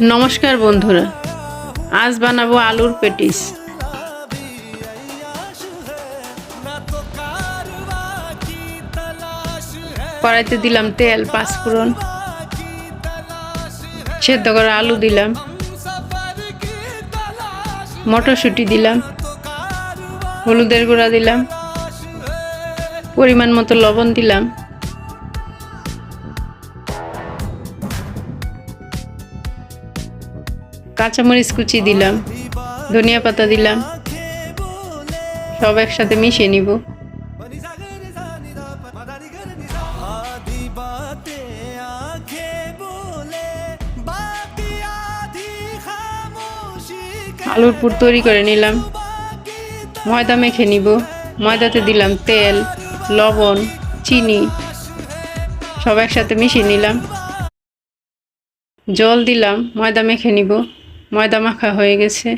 নমস্কার বন্ধুরা, আজ বানাবো আলুর পেটিস। কড়াইতে দিলাম তেল, পাঁচফোড়ন, সেদ্ধ করা আলু দিলাম, মটরশুঁটি দিলাম, হলুদের গুঁড়া দিলাম, পরিমাণ মতো লবণ দিলাম, কাঁচামরিচ কুচি দিলাম, ধনিয়া পাতা দিলাম, সব একসাথে মিশিয়ে নিব। আলুর পুর তৈরি করে নিলাম। ময়দা মেখে নিব। ময়দাতে দিলাম তেল, লবণ, চিনি, সব একসাথে মিশিয়ে নিলাম। জল দিলাম, ময়দা মেখে নিব। ময়দা মাখা হয়ে গেছে।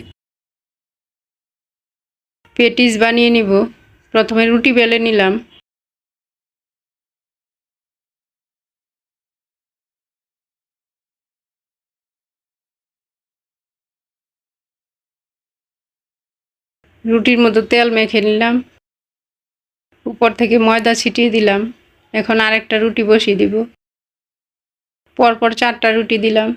পেটিস বানিয়ে নিব। প্রথমে রুটি বেলে নিলাম। রুটির মধ্যে তেল মেখে নিলাম। উপর থেকে ময়দা ছিটিয়ে দিলাম। এখন আরেকটা রুটি বসিয়ে দিব। পরপর 4টা রুটি দিলাম।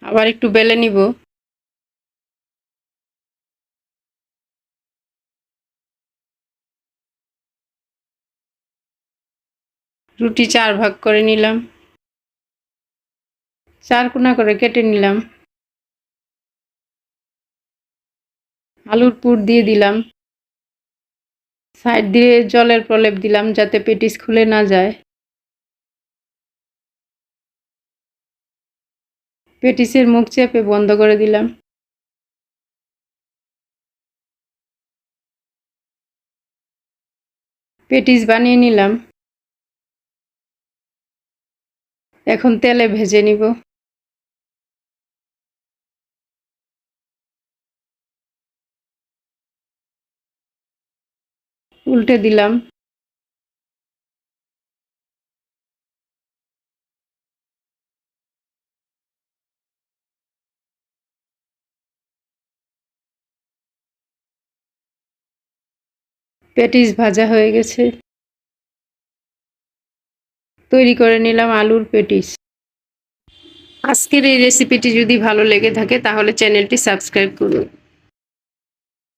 আবার একটু বেলে নিব। রুটি 4 ভাগ করে নিলাম। 4 কোনা করে কেটে নিলাম। আলুর পুর দিয়ে দিলাম। সাইড দিয়ে জলের প্রলেপ দিলাম যাতে পেটিস খুলে না যায়। পেটিসের মুখ চেপে বন্ধ করে দিলাম। পেটিস বানিয়ে নিলাম। এখন তেলে ভেজে নিব। উল্টে দিলাম। পেটিস ভাজা হয়ে গেছে। তৈরি করে নিলাম আলুর পেটিস। আজকের এই রেসিপিটি যদি ভালো লেগে থাকে তাহলে চ্যানেলটি সাবস্ক্রাইব করুন।